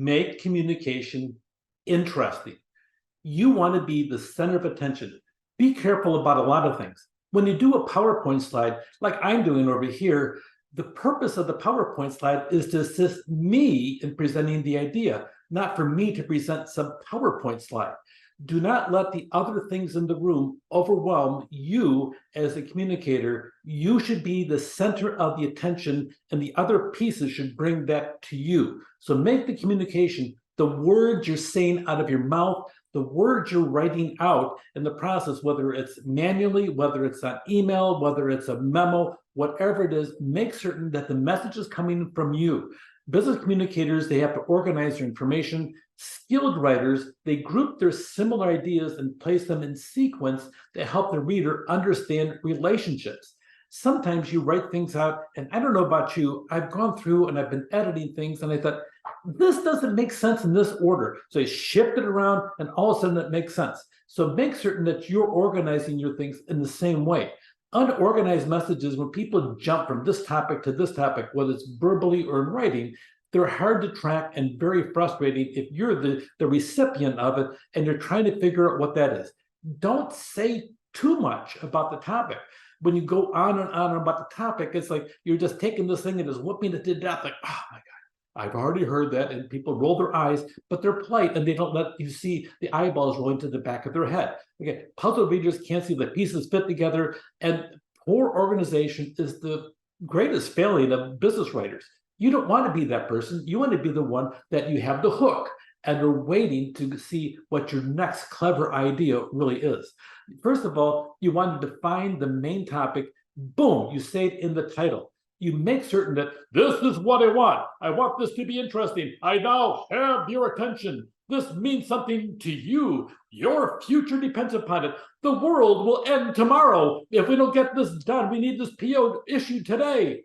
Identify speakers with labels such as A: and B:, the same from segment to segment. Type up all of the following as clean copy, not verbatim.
A: make communication interesting. You want to be the center of attention. Be careful about a lot of things. When you do a PowerPoint slide, like I'm doing over here, the purpose of the PowerPoint slide is to assist me in presenting the idea, not for me to present some PowerPoint slide. Do not let the other things in the room overwhelm you as a communicator. You should be the center of the attention, and the other pieces should bring that to you. So make the communication, the words you're saying out of your mouth, the words you're writing out in the process, whether it's manually, whether it's on email, whether it's a memo, whatever it is, make certain that the message is coming from you. Business communicators, they have to organize their information. Skilled writers, they group their similar ideas and place them in sequence to help the reader understand relationships. Sometimes you write things out, and I don't know about you, I've gone through and I've been editing things, and I thought, this doesn't make sense in this order. So I shift it around, and all of a sudden it makes sense. So make certain that you're organizing your things in the same way. Unorganized messages, when people jump from this topic to this topic, whether it's verbally or in writing, they're hard to track and very frustrating if you're the recipient of it and you're trying to figure out what that is. Don't say too much about the topic. When you go on and on about the topic, it's like you're just taking this thing and just whooping it to death. Like, oh my God, I've already heard that. And people roll their eyes, but they're polite and they don't let you see the eyeballs rolling to the back of their head. Okay, puzzle readers can't see the pieces fit together. And poor organization is the greatest failing of business writers. You don't want to be that person. You want to be the one that you have the hook and are waiting to see what your next clever idea really is. First of all, you want to define the main topic. Boom, you say it in the title. You make certain that this is what I want. I want this to be interesting. I now have your attention. This means something to you. Your future depends upon it. The world will end tomorrow. If we don't get this done, we need this PO issued today.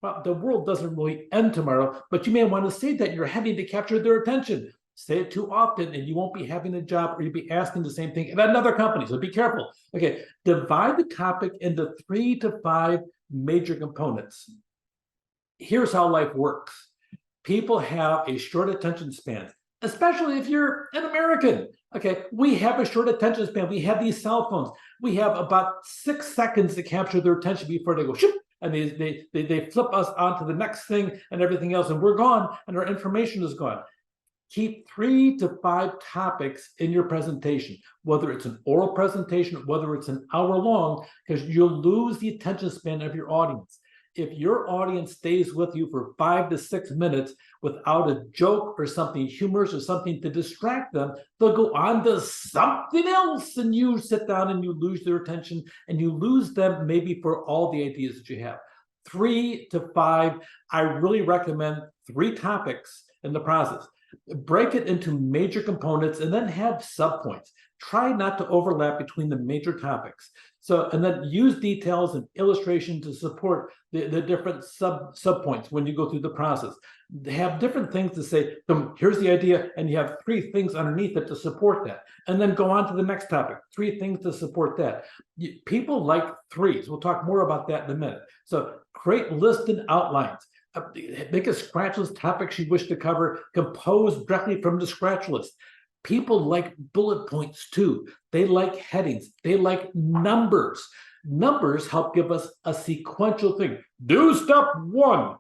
A: Well, the world doesn't really end tomorrow, but you may want to say that you're having to capture their attention. Say it too often and you won't be having a job, or you'll be asking the same thing at another company. So be careful. Okay, divide the topic into 3 to 5 major components. Here's how life works. People have a short attention span, especially if you're an American. Okay, we have a short attention span. We have these cell phones. We have about 6 seconds to capture their attention before they go shoop, and they flip us on to the next thing and everything else, and we're gone and our information is gone. Keep 3 to 5 topics in your presentation, whether it's an oral presentation, whether it's an hour long, because you'll lose the attention span of your audience. If your audience stays with you for 5 to 6 minutes without a joke or something humorous or something to distract them, they'll go on to something else, and you sit down and you lose their attention, and you lose them maybe for all the ideas that you have. 3 to 5, I really recommend 3 topics in the process. Break it into major components and then have subpoints. Try not to overlap between the major topics. So, and then use details and illustration to support the different subpoints when you go through the process. They have different things to say. Here's the idea, and you have 3 things underneath it to support that. And then go on to the next topic, 3 things to support that. People like threes. We'll talk more about that in a minute. So create listed outlines. Make a scratch list topics you wish to cover, composed directly from the scratch list. People like bullet points too. They like headings. They like numbers. Numbers help give us a sequential thing. Do step 1.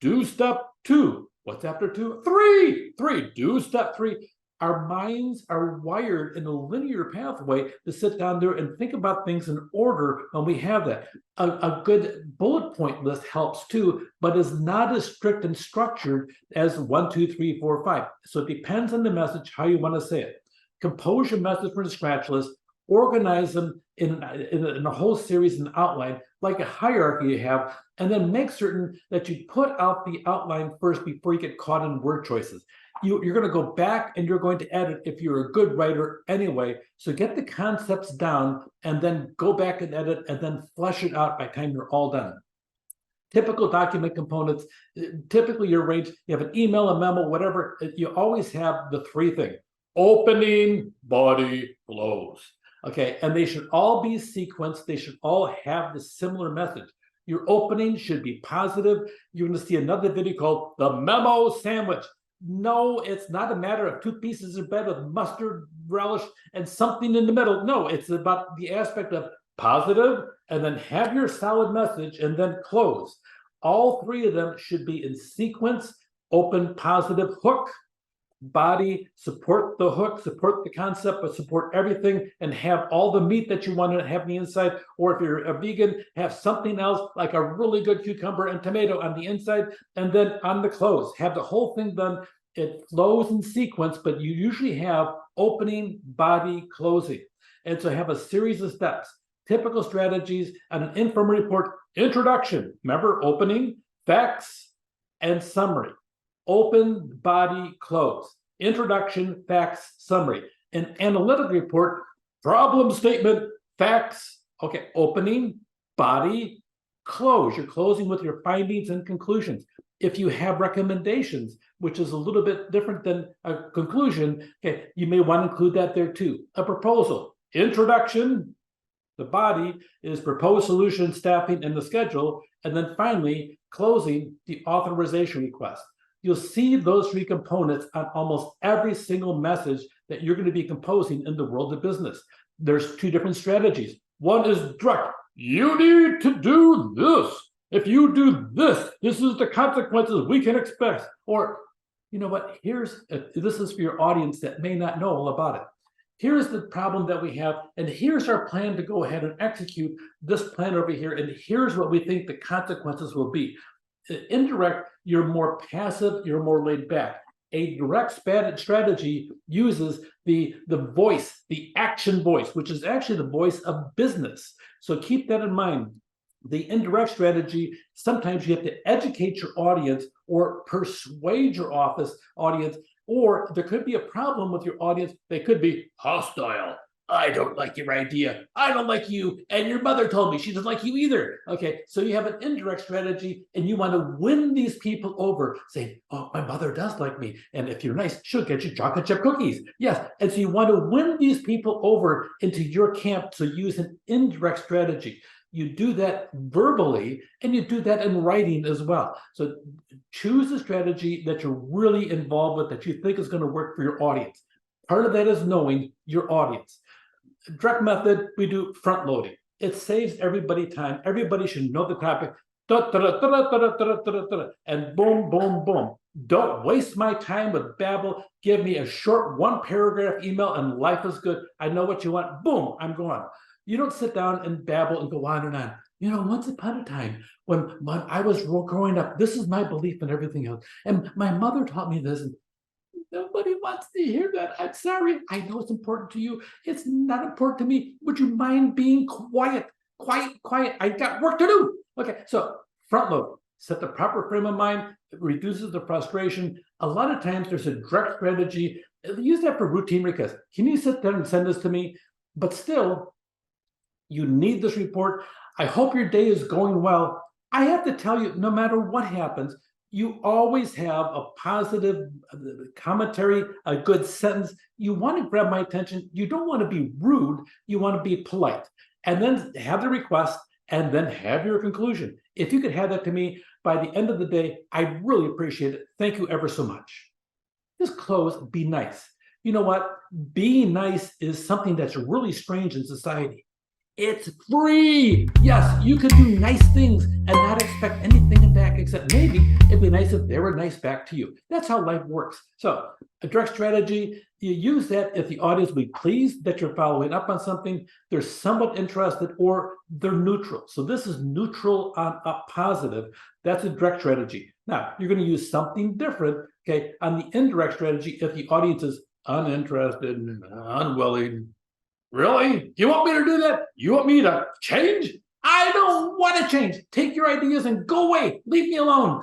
A: Do step 2. What's after 2? 3. Do step 3. Our minds are wired in a linear pathway to sit down there and think about things in order when we have that. A good bullet point list helps too, but is not as strict and structured as 1, 2, 3, 4, 5. So it depends on the message, how you want to say it. Compose your message from the scratch list, organize them in a whole series and outline, like a hierarchy you have, and then make certain that you put out the outline first before you get caught in word choices. You're going to go back and you're going to edit if you're a good writer anyway. So get the concepts down and then go back and edit and then flesh it out by the time you're all done. Typical document components, typically your range, you have an email, a memo, whatever, you always have the 3 things. Opening, body, close. Okay, and they should all be sequenced. They should all have the similar message. Your opening should be positive. You're going to see another video called The Memo Sandwich. No, it's not a matter of two pieces of bread with mustard relish and something in the middle. No, it's about the aspect of positive and then have your solid message and then close. All three of them should be in sequence, open, positive, hook, body, support the hook, support the concept, but support everything and have all the meat that you want to have on the inside. Or if you're a vegan, have something else like a really good cucumber and tomato on the inside. And then on the close, have the whole thing done. It flows in sequence, but you usually have opening, body, closing. And so have a series of steps, typical strategies, and an informal report. Introduction, remember, opening, facts, and summary. Open, body, close. Introduction, facts, summary. An analytic report, problem statement, facts, okay, opening, body, close. You're closing with your findings and conclusions. If you have recommendations, which is a little bit different than a conclusion, okay, you may want to include that there too. A proposal, introduction, the body is proposed solution, staffing, and the schedule. And then finally, closing, the authorization request. You'll see those three components on almost every single message that you're going to be composing in the world of business. There's two different strategies. One is direct. You need to do this. If you do this, this is the consequences we can expect. Or, you know what, this is for your audience that may not know all about it. Here's the problem that we have, and here's our plan to go ahead and execute this plan over here, and here's what we think the consequences will be. Indirect, you're more passive, you're more laid back. A direct strategy uses the voice, the action voice, which is actually the voice of business. So keep that in mind. The indirect strategy, sometimes you have to educate your audience or persuade your audience, or there could be a problem with your audience. They could be hostile. I don't like your idea. I don't like you. And your mother told me she doesn't like you either. Okay, so you have an indirect strategy and you want to win these people over, saying, oh, my mother does like me. And if you're nice, she'll get you chocolate chip cookies. Yes, and so you want to win these people over into your camp. So use an indirect strategy. You do that verbally and you do that in writing as well. So choose a strategy that you're really involved with, that you think is going to work for your audience. Part of that is knowing your audience. Direct method, we do front loading. It saves everybody time. Everybody should know the topic. And boom, boom, boom. Don't waste my time with babble. Give me a short 1-paragraph email and life is good. I know what you want. Boom, I'm going. You don't sit down and babble and go on and on. You know, once upon a time, when I was growing up, this is my belief and everything else. And my mother taught me this. And nobody wants to hear that. I'm sorry. I know it's important to you. It's not important to me. Would you mind being quiet? Quiet. I got work to do. Okay, so front load. Set the proper frame of mind. It reduces the frustration. A lot of times there's a direct strategy. Use that for routine requests. Can you sit there and send this to me? But still, you need this report. I hope your day is going well. I have to tell you, no matter what happens, you always have a positive commentary, a good sentence. You want to grab my attention. You don't want to be rude. You want to be polite. And then have the request and then have your conclusion. If you could have that to me by the end of the day, I'd really appreciate it. Thank you ever so much. Just close, be nice. You know what? Being nice is something that's really strange in society. It's free. Yes, you can do nice things and not expect anything back, except maybe it'd be nice if they were nice back to you. That's how life works. So a direct strategy, you use that if the audience will be pleased that you're following up on something, they're somewhat interested, or they're neutral. So this is neutral on a positive. That's a direct strategy. Now, you're going to use something different, okay, on the indirect strategy if the audience is uninterested, unwilling. Really? You want me to do that? You want me to change? I don't want to change. Take your ideas and go away. Leave me alone.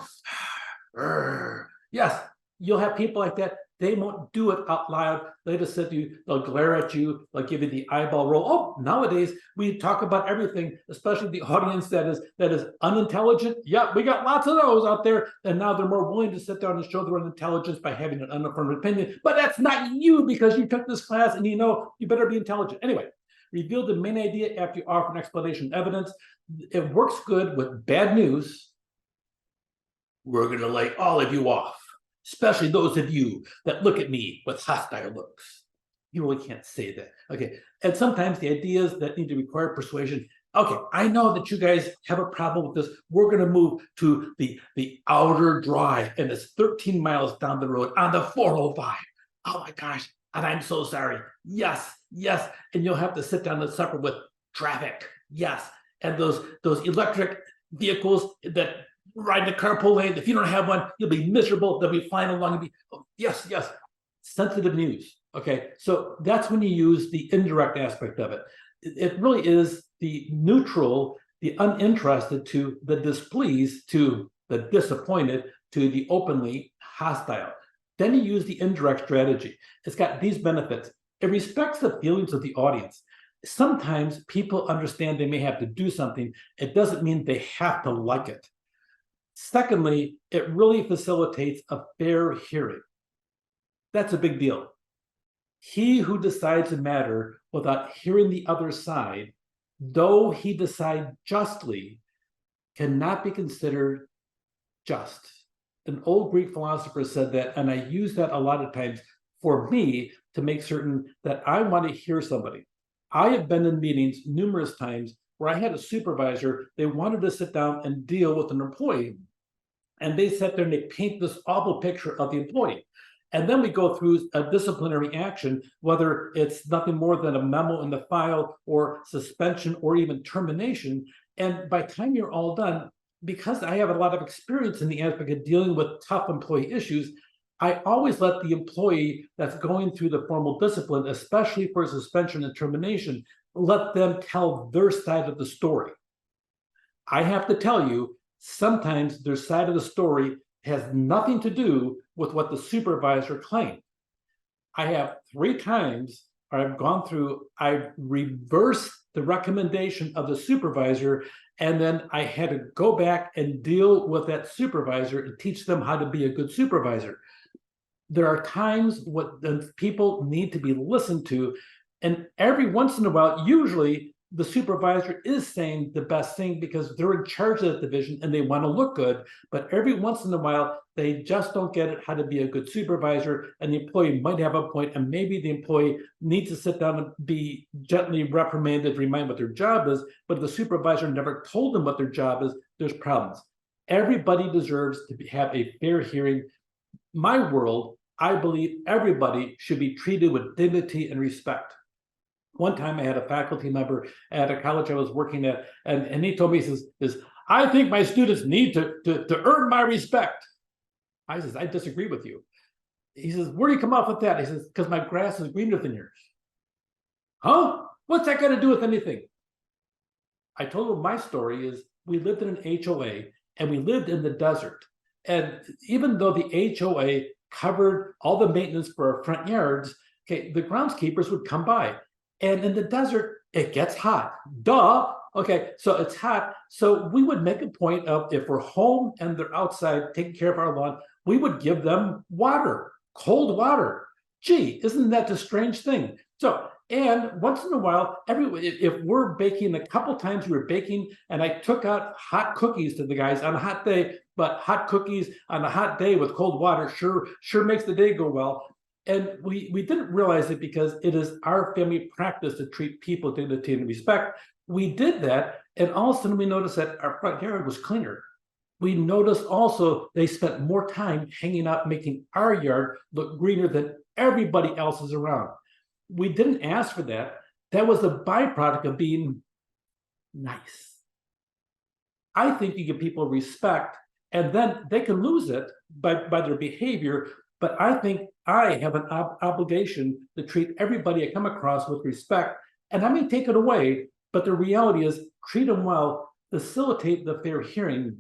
A: Yes, you'll have people like that. They won't do it out loud. They just sit to you. They'll glare at you. They'll give you the eyeball roll. Oh, nowadays we talk about everything, especially the audience that is unintelligent. Yeah, we got lots of those out there. And now they're more willing to sit down and show their intelligence by having an unaffirmed opinion. But that's not you, because you took this class and you know you better be intelligent. Anyway, reveal the main idea after you offer an explanation evidence. It works good with bad news. We're going to lay all of you off. especially those of you that look at me with hostile looks. You really can't say that. Okay. And sometimes the ideas that need to require persuasion. Okay, I know that you guys have a problem with this. We're going to move to the outer drive, and it's 13 miles down the road on the 405. Oh my gosh. And I'm so sorry. Yes, yes. And you'll have to sit down and suffer with traffic. Yes. And those electric vehicles that ride in the carpool lane, if you don't have one, you'll be miserable. They'll be flying along and be, oh, yes, yes. Sensitive news. Okay. So that's when you use the indirect aspect of it. It really is the neutral, the uninterested to the displeased, to the disappointed, to the openly hostile. Then you use the indirect strategy. It's got these benefits. It respects the feelings of the audience. Sometimes people understand they may have to do something. It doesn't mean they have to like it. Secondly, it really facilitates a fair hearing. That's a big deal. He who decides a matter without hearing the other side, though he decide justly, cannot be considered just. An old Greek philosopher said that, and I use that a lot of times for me to make certain that I want to hear somebody. I have been in meetings numerous times where I had a supervisor, they wanted to sit down and deal with an employee, and they sat there and they paint this awful picture of the employee. And then we go through a disciplinary action, whether it's nothing more than a memo in the file or suspension or even termination. And by the time you're all done, because I have a lot of experience in the aspect of dealing with tough employee issues, I always let the employee that's going through the formal discipline, especially for suspension and termination, let them tell their side of the story. I have to tell you, sometimes their side of the story has nothing to do with what the supervisor claimed. I have 3 times I've gone through, I've reversed the recommendation of the supervisor, and then I had to go back and deal with that supervisor and teach them how to be a good supervisor. There are times when people need to be listened to, and every once in a while, usually the supervisor is saying the best thing because they're in charge of that division and they want to look good. But every once in a while, they just don't get it how to be a good supervisor, and the employee might have a point, and maybe the employee needs to sit down and be gently reprimanded, remind what their job is, but the supervisor never told them what their job is. There's problems. Everybody deserves to have a fair hearing. My world, I believe everybody should be treated with dignity and respect. One time I had a faculty member at a college I was working at, and he told me, he says, I think my students need to earn my respect. I says, I disagree with you. He says, where do you come up with that? He says, because my grass is greener than yours. Huh? What's that got to do with anything? I told him my story is we lived in an HOA and we lived in the desert. And even though the HOA covered all the maintenance for our front yards, okay, the groundskeepers would come by. And in the desert, it gets hot. Duh. Okay, so it's hot. So we would make a point of, if we're home and they're outside taking care of our lawn, we would give them water, cold water. Gee, isn't that a strange thing? So, and once in a while, if we're baking, a couple times we were baking, and I took out hot cookies to the guys on a hot day, but hot cookies on a hot day with cold water sure makes the day go well. And we didn't realize it because it is our family practice to treat people with dignity and respect. We did that, and all of a sudden we noticed that our front yard was cleaner. We noticed also they spent more time hanging out, making our yard look greener than everybody else's around. We didn't ask for that. That was a byproduct of being nice. I think you give people respect, and then they can lose it by their behavior. But I think I have an obligation to treat everybody I come across with respect, and I may take it away, but the reality is treat them well, facilitate the fair hearing,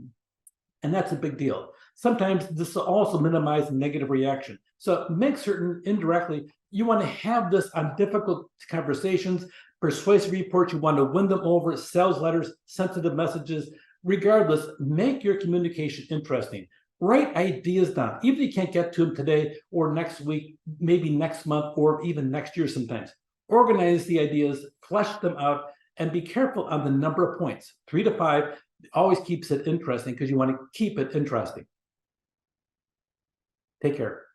A: and that's a big deal. Sometimes this will also minimize negative reaction. So make certain indirectly, you want to have this on difficult conversations, persuasive reports, you want to win them over, sales letters, sensitive messages. Regardless, make your communication interesting. Write ideas down, even if you can't get to them today or next week, maybe next month, or even next year sometimes. Organize the ideas, flesh them out, and be careful on the number of points. 3 to 5 always keeps it interesting because you want to keep it interesting. Take care.